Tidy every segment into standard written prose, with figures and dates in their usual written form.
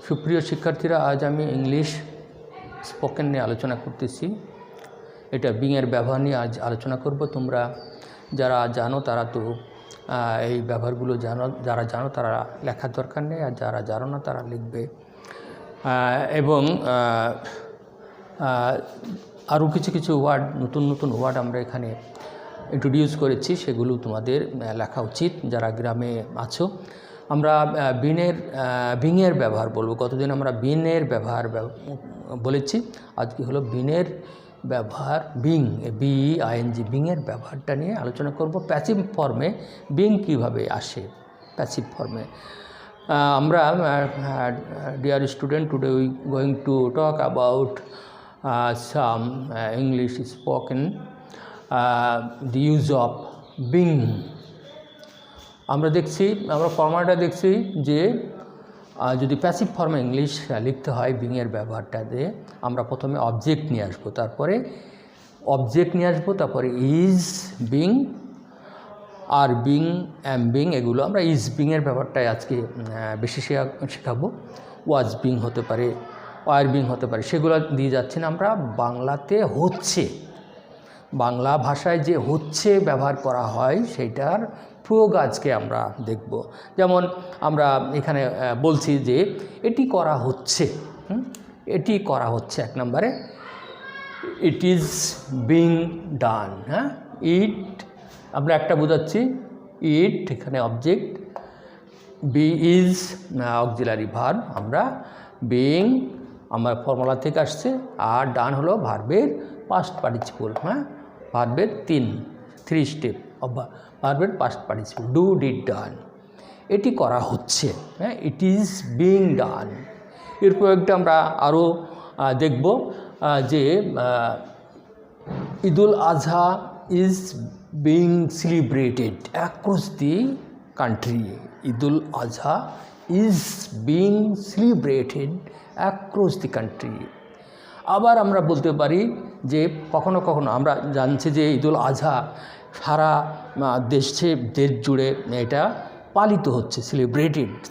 সুপ্রিয় শিক্ষার্থীরা, আজ আমি ইংলিশ স্পোকেন নিয়ে আলোচনা করতেছি। এটা বিং এর ব্যবহার নিয়ে আজ আলোচনা করব। তোমরা যারা জানো তারা তো এই ব্যবহারগুলো জানো, যারা জানো তারা লেখার দরকার নেই, আর যারা জানো না তারা লিখবে। এবং আরও কিছু ওয়ার্ড, নতুন ওয়ার্ড আমরা এখানে ইন্ট্রোডিউস করেছি, সেগুলো তোমাদের লেখা উচিত যারা গ্রামে আছো। আমরা বিংয়ের ব্যবহার বলবো। কতদিন আমরা বিনের ব্যবহার বলেছি, আজকে হলো বিনের ব্যবহার, বিং, BEING, বিংয়ের ব্যবহারটা নিয়ে আলোচনা করব। প্যাসিভ ফর্মে বিং কিভাবে আসে, প্যাসিভ ফর্মে আমরা dear student, today we going to talk about some English spoken, the use of being। আমরা ফর্মাটটা দেখছি যে যদি প্যাসিভ ফর্মে ইংলিশ লিখতে হয় বিংয়ের ব্যবহারটাতে আমরা প্রথমে অবজেক্ট নিয়ে আসবো, তারপরে is, being, are being, am being, এগুলো আমরা ইজ বিংয়ের ব্যাপারটাই আজকে বেশি শেখাবো। ওয়াজ বিং হতে পারে, ওয়ার বিং হতে পারে, সেগুলো দিয়ে যাচ্ছি না। আমরা বাংলাতে হচ্ছে, বাংলা ভাষায় যে হচ্ছে ব্যবহার করা হয় সেইটার প্রয়োগ আজকে আমরা দেখব। যেমন আমরা এখানে বলছি যে এটি করা হচ্ছে, এটি করা হচ্ছে, এক নম্বরে ইট ইজ বিং ডান। হ্যাঁ, ইট আমরা একটা বোঝাচ্ছি, ইট এখানে object, be is auxiliary verb, আমরা বিং আমার ফর্মুলা থেকে আসছে, আর ডান হলো ভার্বের পাস্ট পার্টিসিপল। হ্যাঁ, ভার্বের থ্রি স্টেপ অফ ভার্বের পাস্ট পার্টিসিপল, ডু, ডিড, ডান। এটি করা হচ্ছে, হ্যাঁ, ইট ইজ বিং ডান। এর প্রয়োগটা আমরা আরও দেখব যে Eid-ul Azha is being celebrated across the country. Eid-ul Azha is being celebrated across the country. আবার আমরা বলতে পারি যে কখনো আমরা জানছি যে ঈদুল আজহা সারা দেশ জুড়ে এটা পালিত হচ্ছে,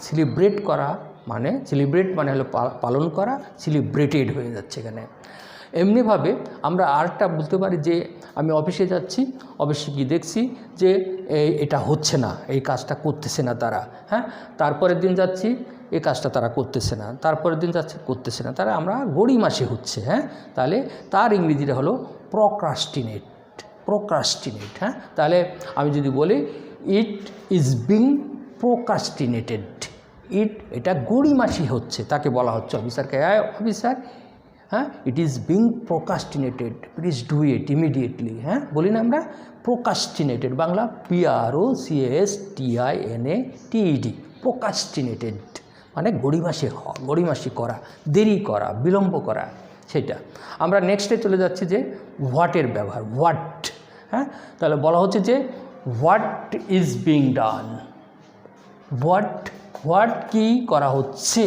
সেলিব্রেট করা মানে হলো পালন করা, সেলিব্রেটেড হয়ে যাচ্ছে এখানে। এমনিভাবে আমরা আরেকটা বলতে পারি যে আমি অফিসে যাচ্ছি, অফিসে গিয়ে দেখছি যে এটা হচ্ছে না, এই কাজটা করতেছে না তারা। হ্যাঁ, তারপরের দিন যাচ্ছি, এই কাজটা তারা করতেছে না, তারপরের দিন যাচ্ছে করতেছে না, তারা আমরা গড়িমাসি হচ্ছে। হ্যাঁ, তাহলে তার ইংরেজিটা হলো প্রোক্রাস্টিনেট। হ্যাঁ, তাহলে আমি যদি বলি ইট ইজ বিং প্রোক্রাস্টিনেটেড, এটা গড়িমাসি হচ্ছে, তাকে বলা হচ্ছে অফিসারকে, অফিসার, হ্যাঁ, it is being procrastinated, please do it immediately. হ্যাঁ, বলি না আমরা প্রোক্রাস্টিনেটেড, বাংলা PROCASTINATED, প্রোক্রাস্টিনেটেড মানে গড়িমাসি করা, দেরি করা, বিলম্ব করা, সেটা। আমরা নেক্সটে চলে যাচ্ছি যে হোয়াটের ব্যবহার, হোয়াট। হ্যাঁ, তাহলে বলা হচ্ছে যে what is being done, what কি করা হচ্ছে,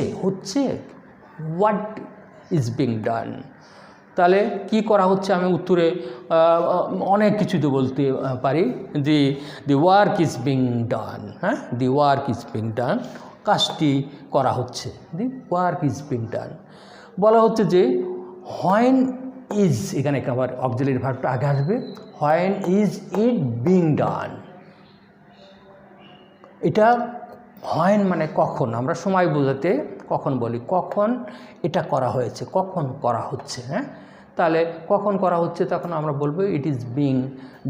হোয়াট ইজ বিং ডান। তাহলে কি করা হচ্ছে, আমি উত্তরে অনেক কিছু তো বলতে পারি, the work is being done. হ্যাঁ, the work is being done, কাজটি করা হচ্ছে, the work is being done. বলা হচ্ছে যে হোয়েন ইজ, এখানে আবার অক্সিলারি ভার্বটা আগে আসবে, when is it being done. এটা হোয়েন মানে কখন, আমরা সময় বোঝাতে কখন বলি, কখন এটা করা হয়েছে, কখন করা হচ্ছে। হ্যাঁ, তাহলে কখন করা হচ্ছে তখন আমরা বলবো ইট is being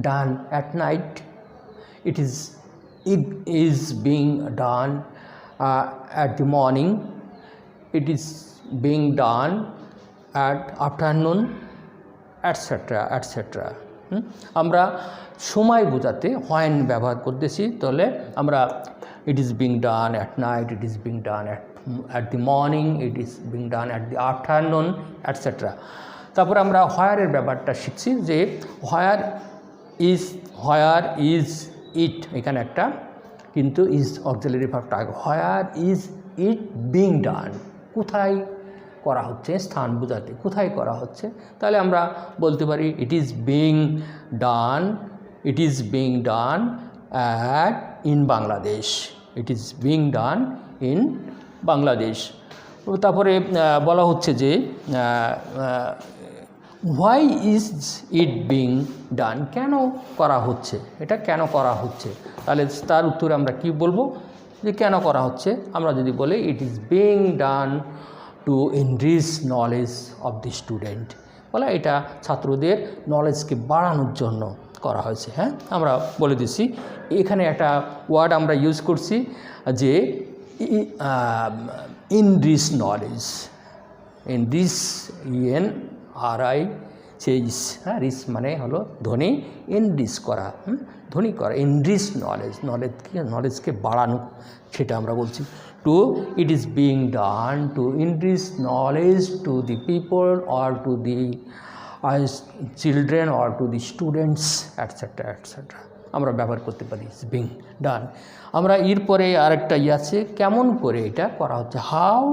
done at night, it is being done at the morning, it is being done at afternoon, etc. আমরা সময় বোঝাতে হোয়েন ব্যবহার করতেছি, তাহলে আমরা ইট is being done at night, it is being done at the morning, it is being done at the afternoon, etc. তারপর আমরা হোয়ারের ব্যাপারটা শিখছি যে হোয়ার ইজ ইট, এখানে একটা কিন্তু ইজ অক্সিলারি ভার্বটা আগে, where is it being done, কোথায় করা হচ্ছে, স্থান বোঝাতে কোথায় করা হচ্ছে। তাহলে আমরা বলতে পারি ইট is being done in Bangladesh, it is being done in Bangladesh. তারপরে বলা হচ্ছে যে why is it being done, কেন করা হচ্ছে, এটা কেন করা হচ্ছে, তাহলে তার উত্তরে আমরা কি বলবো যে কেন করা হচ্ছে। আমরা যদি বলি ইট is being done two enrich knowledge of the student, বলা এটা ছাত্রদের নলেজকে বাড়ানোর জন্য করা হয়েছে। হ্যাঁ, আমরা বলে দিচ্ছি এখানে একটা ওয়ার্ড আমরা ইউজ করছি যে enrich knowledge, enrich INRI chess, হ্যাঁ, রিচ মানে হলো ধনী, ইনরিচ করা, ধনী করা, ইনরিচ নলেজ, নলেজকে বাড়ানো, সেটা আমরা বলছি। To it is being done to enrich knowledge to the people or to the children or to the students etcetera etcetera আমরা ব্যবহার করতে পারি বিং ডান। আমরা এরপরে আরেকটা আছে, কেমন করে এটা করা হচ্ছে, how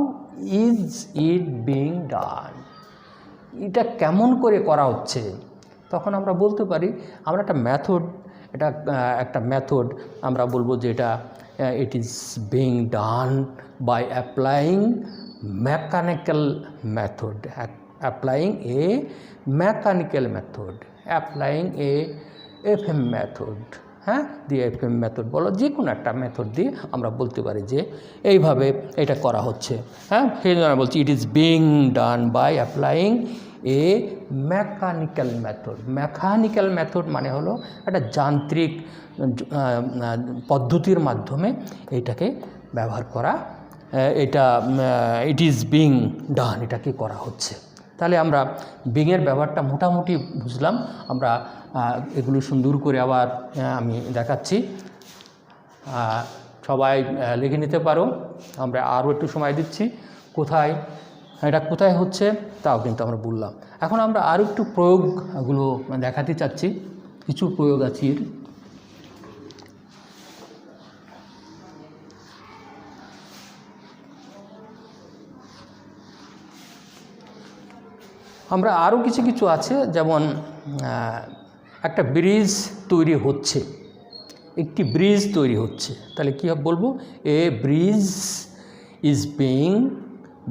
is it being done, এটা কেমন করে করা হচ্ছে। তখন আমরা বলতে পারি, আমরা একটা মেথড, এটা একটা মেথড আমরা বলবো যে এটা it is being done by applying mechanical method, applying a mechanical method, applying a FM method, হ্যাঁ, দিয়ে FM মেথড বলো, যে কোনো একটা মেথড দিয়ে আমরা বলতে পারি যে এইভাবে এটা করা হচ্ছে। হ্যাঁ, সেই জন্য বলছি it is being done by applying a mechanical method. Mechanical method মানে হলো একটা যান্ত্রিক পদ্ধতির মাধ্যমে এইটাকে ব্যবহার করা, এটা ইট ইজ বিং ডান, এটাকে করা হচ্ছে। তাহলে আমরা বিংয়ের ব্যবহারটা মোটামুটি বুঝলাম। আমরা এগুলো সুন্দর করে আবার আমি দেখাচ্ছি, সবাই লিখে নিতে পারো। আমরা আরও একটু সময় দিচ্ছি, কোথায় এটা কোথায় হচ্ছে তাও কিন্তু আমরা বললাম। এখন আমরা আরও একটু প্রয়োগগুলো দেখাতে চাচ্ছি, কিছু প্রয়োগ আছে এর। আমরা আরও কিছু কিছু আছে, যেমন একটা ব্রিজ তৈরি হচ্ছে, একটি ব্রিজ তৈরি হচ্ছে, তাহলে কী বলবো, এ bridge is being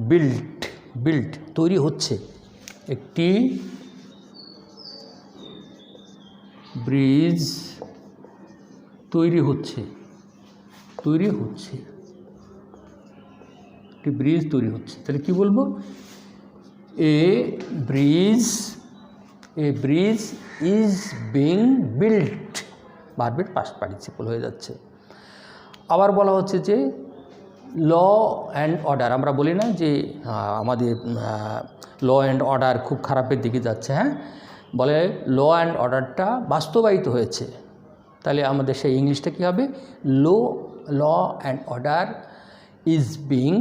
built, built তৈরি হচ্ছে, একটি ব্রিজ তৈরি হচ্ছে, তৈরি হচ্ছে, একটি ব্রিজ তৈরি হচ্ছে, তাহলে কী বলবো, এ ব্রিজ ইজ বিং বিল্ট, ভার্বের পাস্ট পার্টিসিপল হয়ে যাচ্ছে। আবার বলা হচ্ছে যে ল অ্যান্ড অর্ডার, আমরা বলি না যে আমাদের ল অ্যান্ড অর্ডার খুব খারাপের দিকে যাচ্ছে, হ্যাঁ, বলে ল অ্যান্ড অর্ডারটা বাস্তবায়িত হয়েছে, তাহলে আমাদের সেই ইংলিশটা কী হবে, law and order is being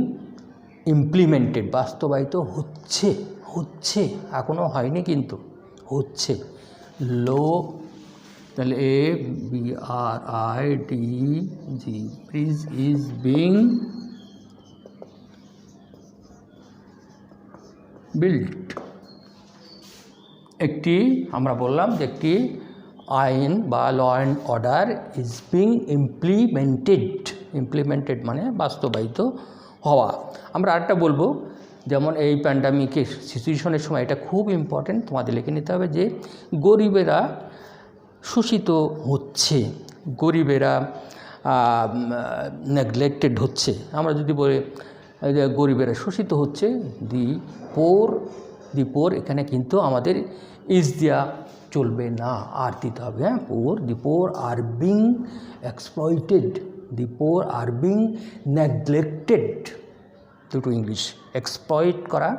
implemented, বাস্তবায়িত হচ্ছে, হচ্ছে, এখনও হয়নি কিন্তু হচ্ছে। লো, তাহলে ABRIDG, bridge is being built, একটি আমরা বললাম যে একটি আইন বা law and order is being implemented মানে বাস্তবায়িত হওয়া। আমরা আরেকটা বলবো, যেমন এই প্যান্ডামিকের সিচুয়েশনের সময় এটা খুব ইম্পর্টেন্ট, তোমাদের লিখে নিতে হবে যে গরিবেরা শোষিত হচ্ছে, গরিবেরা নেগলেক্টেড হচ্ছে। আমরা যদি বলি যে গরিবেরা শোষিত হচ্ছে, দি পোর, এখানে কিন্তু আমাদের ইজ দেওয়া চলবে না, আর দিতে হবে, হ্যাঁ, the poor are being exploited, the poor are being neglected, দুটো ইংলিশ, এক্সপ্লয়েট করা,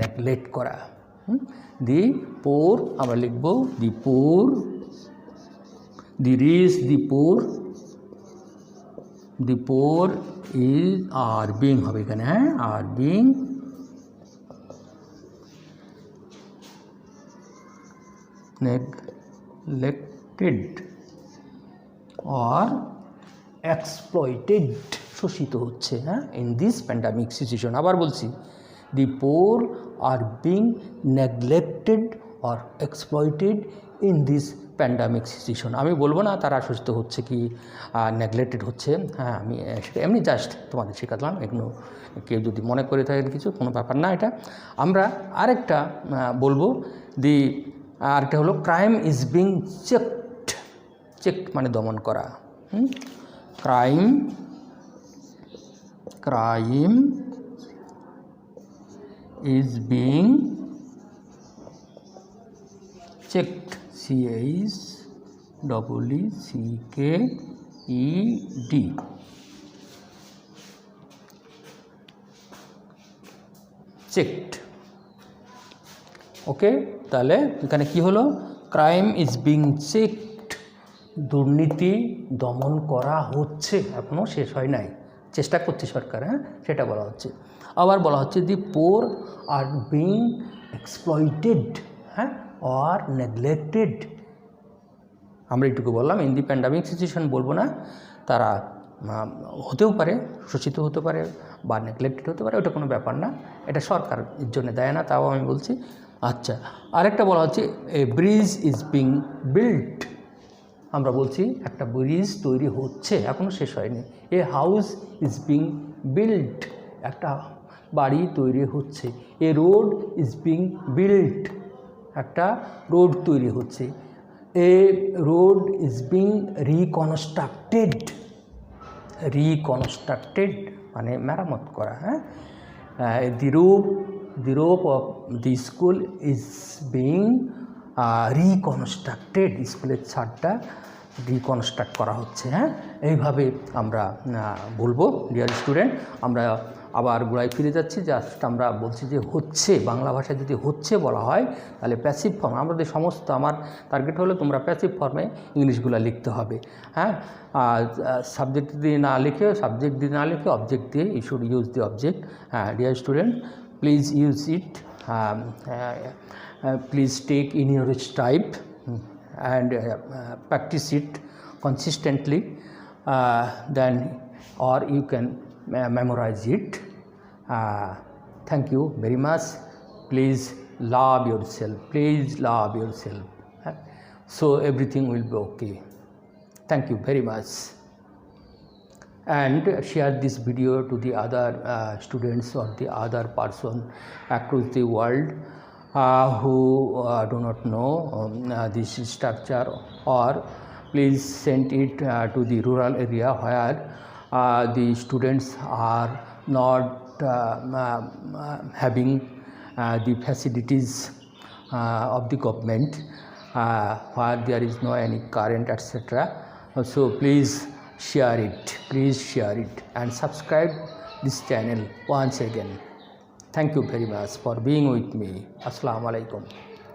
নেগলেক্ট করা। দি পোর আমরা লিখব the poor, the rich, the poor is are being হবে এখানে, হ্যাঁ, are being neglected or exploited, শোষিত হচ্ছে, হ্যাঁ, ইন দিস প্যান্ডামিক সিচুয়েশন। আবার বলছি, the poor are being neglected or exploited in this pandemic situation. আমি বলবো না তারা সুস্থ হচ্ছে কি নেগলেক্টেড হচ্ছে, হ্যাঁ আমি সেটা এমনি জাস্ট তোমাদের শেখালাম। এগুলো কেউ যদি মনে করে থাকেন কিছু, কোনো ব্যাপার না এটা। আমরা আরেকটা বলবো, আরেকটা হলো crime is being checked. Checked মানে দমন করা। Crime is being checked, CHECKED, checked। ওকে, তাহলে এখানে কি হলো, ক্রাইম ইজ বিং চেকড, দুর্নীতি দমন করা হচ্ছে, এখনও শেষ হয় নাই, চেষ্টা করছে সরকার, হ্যাঁ সেটা বলা হচ্ছে। আবার বলা হচ্ছে দি পোর আর বিং এক্সপ্লয়েটেড, হ্যাঁ আর নেগলেক্টেড। আমরা এটুকু বললাম, ইন দি প্যান্ডামিক সিচুয়েশন বলবো না, তারা হতেও পারে, শোষিত হতে পারে বা নেগলেক্টেড হতে পারে, ওটা কোনো ব্যাপার না, এটা সরকার এর জন্য দেয় না, তাও আমি বলছি। আচ্ছা, আরেকটা বলা হচ্ছে a bridge is being built. আমরা বলছি একটা ব্রিজ তৈরি হচ্ছে, এখনও শেষ হয়নি। A house is being built, একটা বাড়ি তৈরি হচ্ছে। A road is being built, একটা রোড তৈরি হচ্ছে। A road is being reconstructed, reconstructed মানে মেরামত করা, হ্যাঁ। The roof of the school is being reconstructed, স্কুলের ছাদটা রিকনস্ট্রাক্ট করা হচ্ছে, হ্যাঁ। এইভাবে আমরা বলবো। ডিয়ার স্টুডেন্ট, আমরা আবার গোড়ায় ফিরে যাচ্ছি, জাস্ট আমরা বলছি যে হচ্ছে, বাংলা ভাষায় যদি হচ্ছে বলা হয় তাহলে প্যাসিভ ফর্ম, আমাদের সমস্ত আমার টার্গেট হলো তোমরা প্যাসিভ ফর্মে ইংলিশগুলো লিখতে হবে, হ্যাঁ। সাবজেক্ট দিয়ে না লিখে, অবজেক্ট দিয়ে, you should use the object. হ্যাঁ dear student, please use it, please take in your type and practice it consistently, then or you can memorize it. Thank you very much. Please love yourself, so everything will be okay. Thank you very much, and share this video to the other students or the other person across the world who do not know this structure, or please send it to the rural area where the students are not having the facilities of the government, where there is no any current, etc. So please share it and subscribe this channel once again. Thank you very much for being with me. Assalamu alaikum.